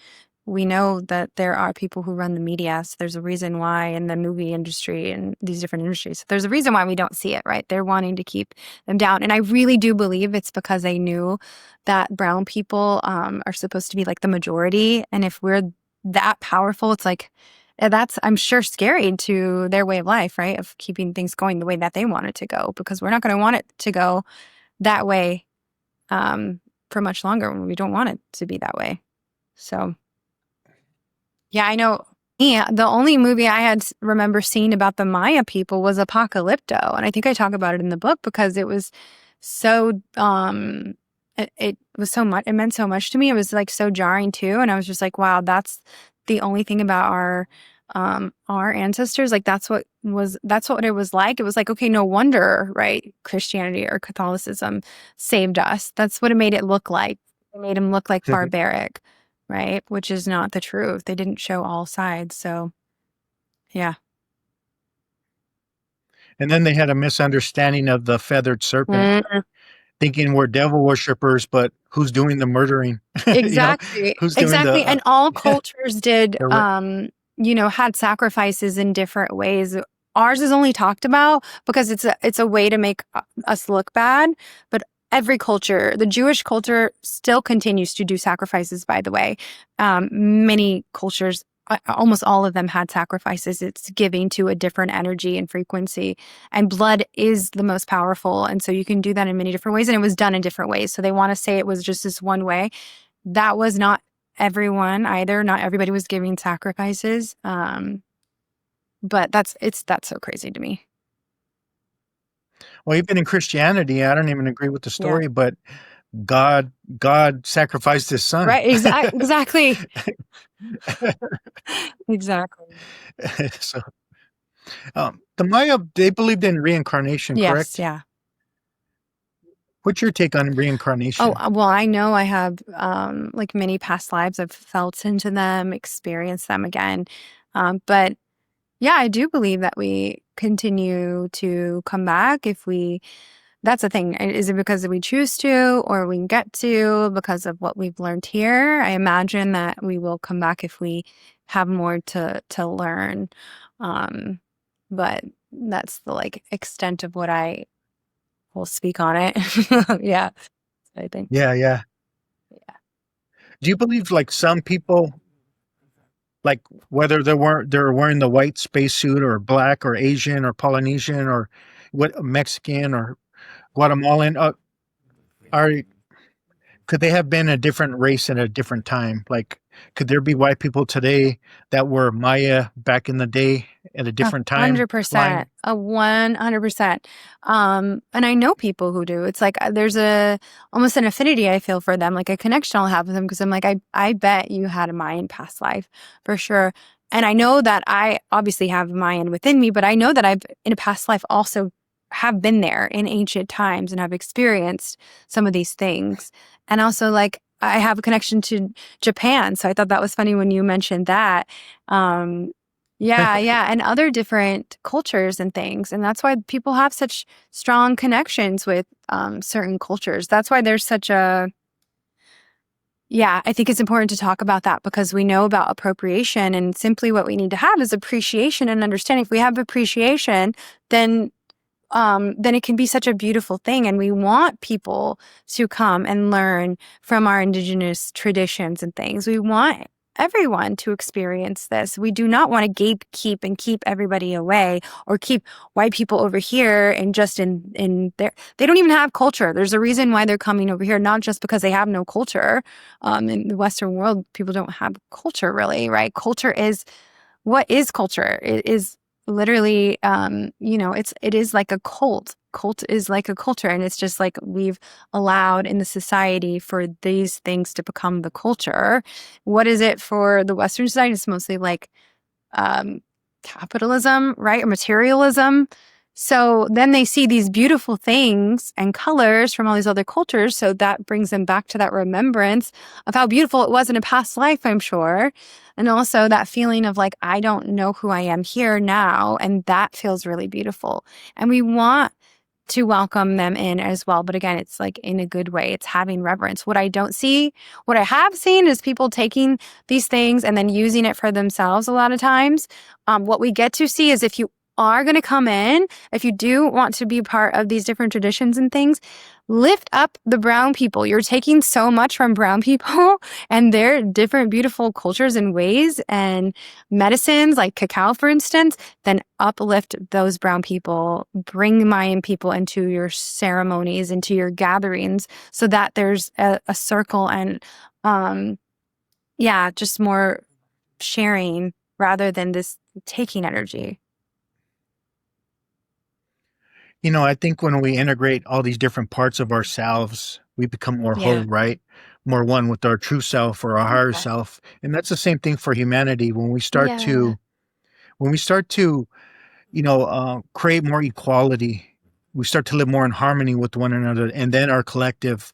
we know that there are people who run the media. So there's a reason why in the movie industry and these different industries, there's a reason why we don't see it, right? They're wanting to keep them down. And I really do believe it's because they knew that brown people are supposed to be like the majority. And if we're that powerful, it's like, that's, I'm sure, scary to their way of life, right? Of keeping things going the way that they want it to go, because we're not going to want it to go that way for much longer when we don't want it to be that way. So, yeah, I know. Yeah, the only movie I had remember seeing about the Maya people was Apocalypto, and I think I talk about it in the book because it was so it was so much. It meant so much to me. It was like so jarring too, and I was just like, wow, that's the only thing about our ancestors. Like that's what it was like. It was like, okay, no wonder, right? Christianity or Catholicism saved us. That's what it made it look like. It made them look like barbaric, right? Which is not the truth. They didn't show all sides. So, yeah. And then they had a misunderstanding of the feathered serpent, thinking we're devil worshippers, but who's doing the murdering? Exactly. Who's doing Exactly. And all cultures did, the had sacrifices in different ways. Ours is only talked about because it's a way to make us look bad. But every culture, the Jewish culture still continues to do sacrifices, by the way. Many cultures, almost all of them had sacrifices. It's giving to a different energy and frequency. And blood is the most powerful. And so you can do that in many different ways. And it was done in different ways. So they want to say it was just this one way. That was not everyone either. Not everybody was giving sacrifices. But that's so crazy to me. Well, even in Christianity, I don't even agree with the story, but God sacrificed his son. Right. Exactly. Exactly. So, the Maya, they believed in reincarnation, correct? Yes. Yeah. What's your take on reincarnation? Oh, well, I know I have like many past lives. I've felt into them, experienced them again. But yeah, I do believe that we continue to come back if that's the thing. Is it because we choose to or we get to because of what we've learned here? I imagine that we will come back if we have more to learn. But that's the extent of what I will speak on it. Yeah, I think. Yeah. Do you believe some people, whether they're wearing the white spacesuit or black or Asian or Polynesian or what Mexican or Guatemalan, could they have been a different race at a different time? Could there be white people today that were Maya back in the day at a different time? 100%. 100%. And I know people who do. It's like there's almost an affinity I feel for them, like a connection I'll have with them because I'm like, I bet you had a Mayan past life for sure. And I know that I obviously have Mayan within me, but I know that I've in a past life also have been there in ancient times and have experienced some of these things. And also I have a connection to Japan. So I thought that was funny when you mentioned that. Yeah, and other different cultures and things. And that's why people have such strong connections with certain cultures. That's why there's such I think it's important to talk about that because we know about appropriation and simply what we need to have is appreciation and understanding. If we have appreciation, then it can be such a beautiful thing. And we want people to come and learn from our Indigenous traditions and things. We want everyone to experience this. We do not want to gatekeep and keep everybody away or keep white people over here and just in their, they don't even have culture. There's a reason why they're coming over here, not just because they have no culture. In the Western world, people don't have culture really, right? Culture is, what is culture? It is literally, it is like a cult. Cult is like a culture. And it's just like we've allowed in the society for these things to become the culture. What is it for the Western society? It's mostly capitalism, right? Or materialism. So then they see these beautiful things and colors from all these other cultures. So that brings them back to that remembrance of how beautiful it was in a past life, I'm sure. And also that feeling of I don't know who I am here now. And that feels really beautiful. And we want to welcome them in as well. But again, it's in a good way. It's having reverence. What I have seen is people taking these things and then using it for themselves a lot of times. What we get to see is if you are going to come in, if you do want to be part of these different traditions and things, lift up the brown people. You're taking so much from brown people and their different beautiful cultures and ways and medicines like cacao, for instance, then uplift those brown people, bring Mayan people into your ceremonies, into your gatherings so that there's a circle and, just more sharing rather than this taking energy. I think when we integrate all these different parts of ourselves, we become more whole, right? More one with our true self or our higher self. And that's the same thing for humanity. When we start to create more equality, we start to live more in harmony with one another. And then our collective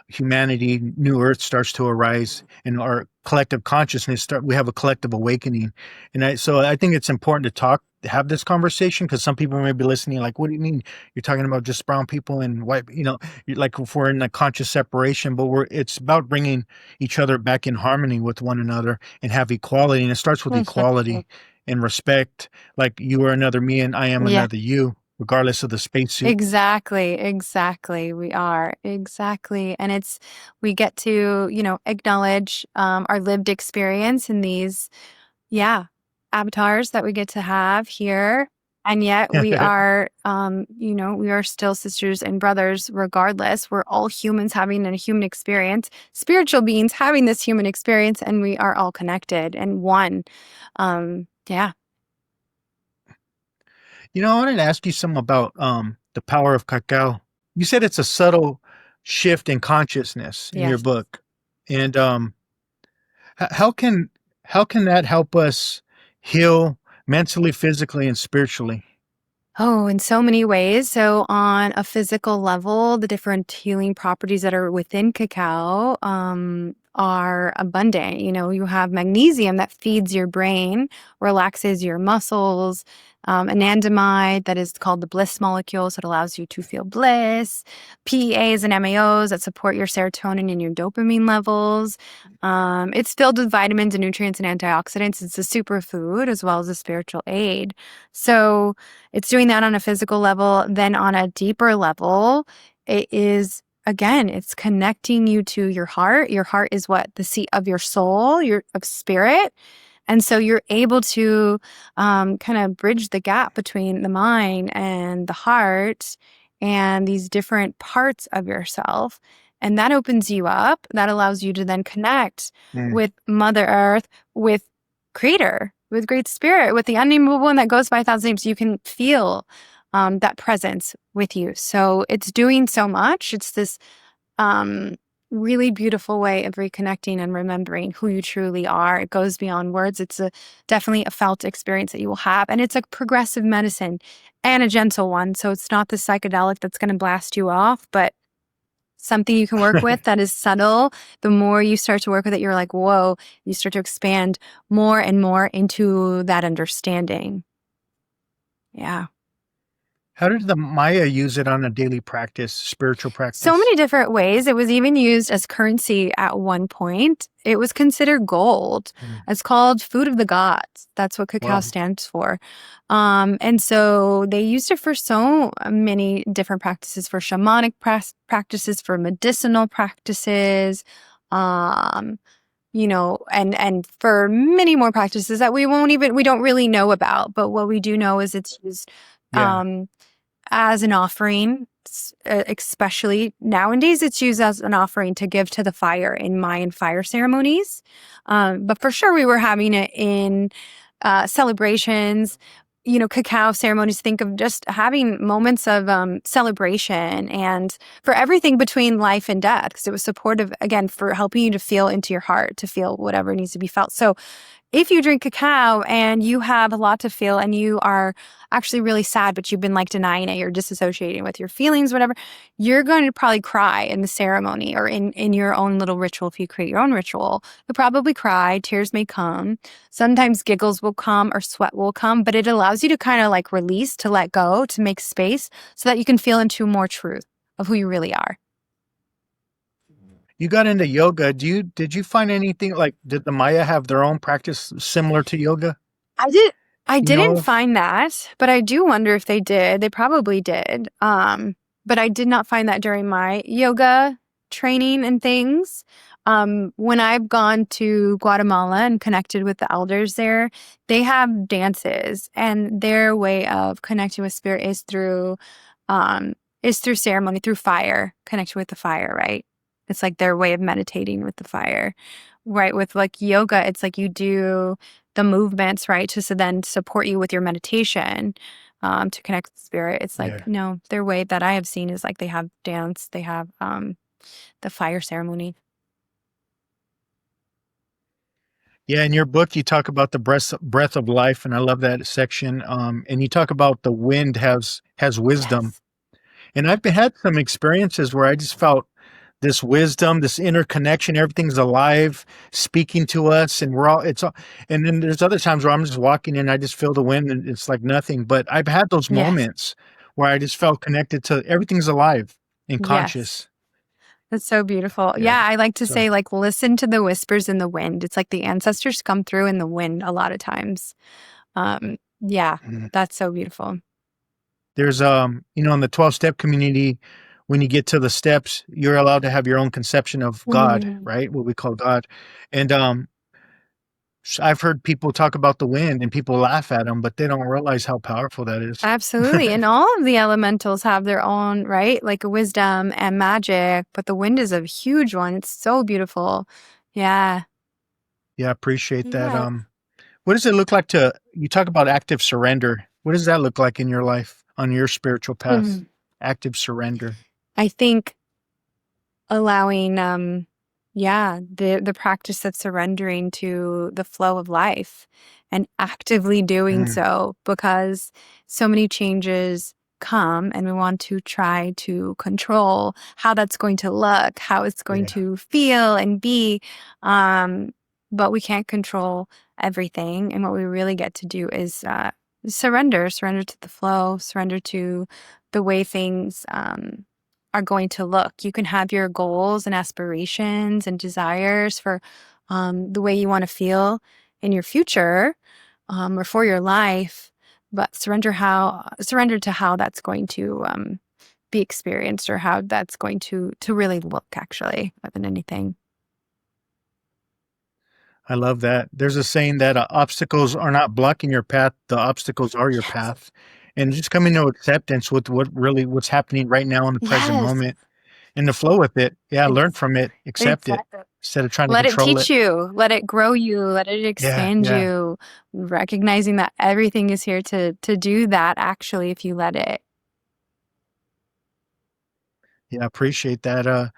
humanity, new Earth starts to arise, and our collective consciousness we have a collective awakening. And so I think it's important to have this conversation, because some people may be listening like, what do you mean you're talking about just brown people and white, like if we're in a conscious separation, but it's about bringing each other back in harmony with one another and have equality. And it starts with equality and respect, like you are another me and I am another you, regardless of the spacesuit. Exactly. We are. Exactly. And we get to, acknowledge our lived experience in these, avatars that we get to have here. And yet we are, we are still sisters and brothers regardless. We're all humans having a human experience, spiritual beings having this human experience, and we are all connected and one. Yeah. I wanted to ask you something about the power of cacao. You said it's a subtle shift in consciousness in your book. And how can that help us heal mentally, physically, and spiritually? Oh, in so many ways. So on a physical level, the different healing properties that are within cacao are abundant. You have magnesium that feeds your brain, relaxes your muscles, anandamide that is called the bliss molecule, so it allows you to feel bliss, PEAs and MAOs that support your serotonin and your dopamine levels. It's filled with vitamins and nutrients and antioxidants. It's a superfood as well as a spiritual aid. So it's doing that on a physical level. Then on a deeper level, it is, again, it's connecting you to your heart. Your heart is what? The seat of your soul, of spirit. And so you're able to kind of bridge the gap between the mind and the heart and these different parts of yourself. And that opens you up. That allows you to then connect with Mother Earth, with Creator, with Great Spirit, with the unnameable one that goes by 1,000 names. You can feel that presence with you. So it's doing so much. It's this really beautiful way of reconnecting and remembering who you truly are. It goes beyond words. It's definitely a felt experience that you will have. And it's a progressive medicine and a gentle one. So it's not the psychedelic that's going to blast you off, but something you can work with that is subtle. The more you start to work with it, you're like, whoa, you start to expand more and more into that understanding. Yeah. How did the Maya use it on a daily practice, spiritual practice? So many different ways. It was even used as currency at one point. It was considered gold. It's called food of the gods. That's what cacao stands for. And so they used it for so many different practices, for shamanic practices, for medicinal practices, and for many more practices that we don't really know about. But what we do know is it's used as an offering, especially nowadays. It's used as an offering to give to the fire in Mayan fire ceremonies. But for sure, we were having it in celebrations, cacao ceremonies. Think of just having moments of celebration and for everything between life and death, because it was supportive, again, for helping you to feel into your heart, to feel whatever needs to be felt. So if you drink cacao and you have a lot to feel and you are actually really sad, but you've been like denying it, you're disassociating with your feelings, whatever, you're going to probably cry in the ceremony or in your own little ritual. If you create your own ritual, you'll probably cry, tears may come. Sometimes giggles will come or sweat will come, but it allows you to kind of like release, to let go, to make space so that you can feel into more truth of who you really are. You got into yoga. Did you find anything did the Maya have their own practice similar to yoga? I didn't find that, but I do wonder if they did. They probably did. But I did not find that during my yoga training and things. When I've gone to Guatemala and connected with the elders there, they have dances, and their way of connecting with spirit is through ceremony, through fire, connecting with the fire, right? It's like their way of meditating with the fire, right? With like yoga, it's like you do the movements, right? To then support you with your meditation, to connect with spirit. It's like, no, their way that I have seen is like they have dance, they have the fire ceremony. Yeah, in your book, you talk about the breath of life, and I love that section. And you talk about the wind has wisdom. Yes. And I've had some experiences where I just felt this wisdom, this interconnection. Everything's alive, speaking to us, and we're all. And then there's other times where I'm just walking and I just feel the wind, and it's like nothing. But I've had those Yes. moments where I just felt connected to everything's alive and conscious. Yes. That's so beautiful. Yeah, I like to say, like, listen to the whispers in the wind. It's like the ancestors come through in the wind a lot of times. Yeah, that's so beautiful. There's in the 12-step community, when you get to the steps, you're allowed to have your own conception of God, right? What we call God. And I've heard people talk about the wind and people laugh at them, but they don't realize how powerful that is. Absolutely. And all of the elementals have their own, right? Like wisdom and magic, but the wind is a huge one. It's so beautiful. Yeah. Yeah, appreciate that. What does it look like you talk about active surrender. What does that look like in your life on your spiritual path? Active surrender. I think allowing, the practice of surrendering to the flow of life and actively doing so, because so many changes come and we want to try to control how that's going to look, how it's going to feel and be. But we can't control everything. And what we really get to do is surrender to the flow, surrender to the way things are going to look. You can have your goals and aspirations and desires for the way you want to feel in your future or for your life, but surrender to how that's going to be experienced, or how that's going to really look, actually, more than anything. I love that. There's a saying that obstacles are not blocking your path. The obstacles are your path. And just coming to acceptance with what's happening right now in the present moment, and to flow with it. Yeah, learn from it, accept it, instead of trying to control it. Let it teach you, let it grow you, let it expand you, recognizing that everything is here to do that, actually, if you let it. Yeah, I appreciate that. I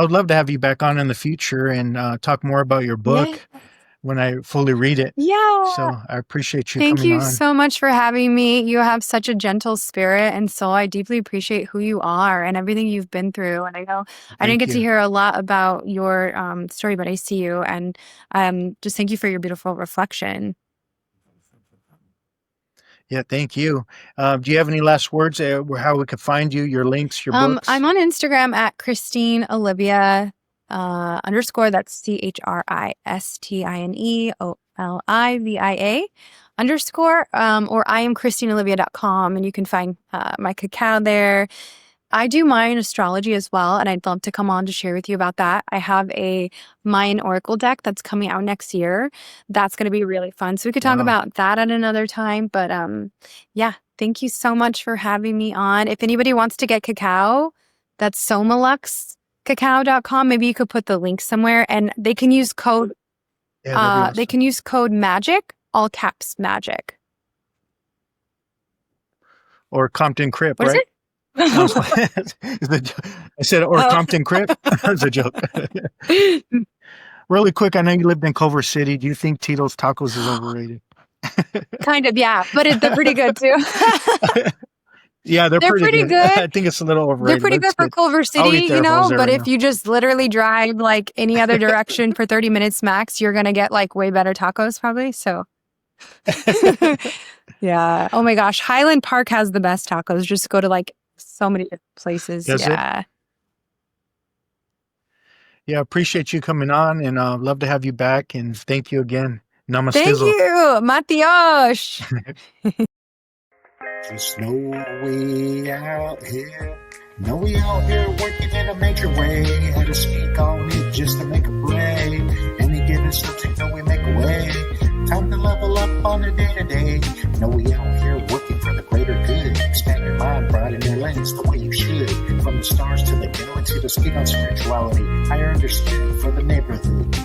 would love to have you back on in the future and talk more about your book when I fully read it. Yeah. So I appreciate you Thank coming you on. so much for having me. You have such a gentle spirit and soul. I deeply appreciate who you are and everything you've been through. And I know I didn't get to hear a lot about your story, but I see you. And just thank you for your beautiful reflection. Yeah, thank you. Do you have any last words how we could find you, your links, your books? I'm on Instagram at Christine Olivia _ that's ChristineOlivia _ or I am ChristineOlivia.com, and you can find my cacao there. I do Mayan astrology as well, and I'd love to come on to share with you about that. I have a Mayan oracle deck that's coming out next year. That's going to be really fun. So we could talk about that at another time. But thank you so much for having me on. If anybody wants to get cacao, that's somaluxcacao.com. Maybe you could put the link somewhere, and they can use code. Awesome. They can use code MAGIC, all caps MAGIC, or Compton Crip. What right? is it? I said, or Compton Crip. That's a joke. Really quick, I know you lived in Culver City. Do you think Tito's Tacos is overrated? Kind of, yeah, but they're pretty good too. Yeah, they're pretty good. I think it's a little overrated. They're pretty good for Culver City, but if you just literally drive like any other direction for 30 minutes max, you're going to get like way better tacos probably. So yeah. Oh my gosh. Highland Park has the best tacos. Just go to like so many places. Does it? Yeah. Appreciate you coming on, and love to have you back, and thank you again. Namaste. Thank you. Matheosh. Just know we out here. Know we out here working in a major way. Had to speak on it just to make a play. Any given subject, know we make a way. Time to level up on a day-to-day. Know we out here working for the greater good. Expand your mind, broaden your lens the way you should. From the stars to the galaxy to speak on spirituality. Higher understanding for the neighborhood.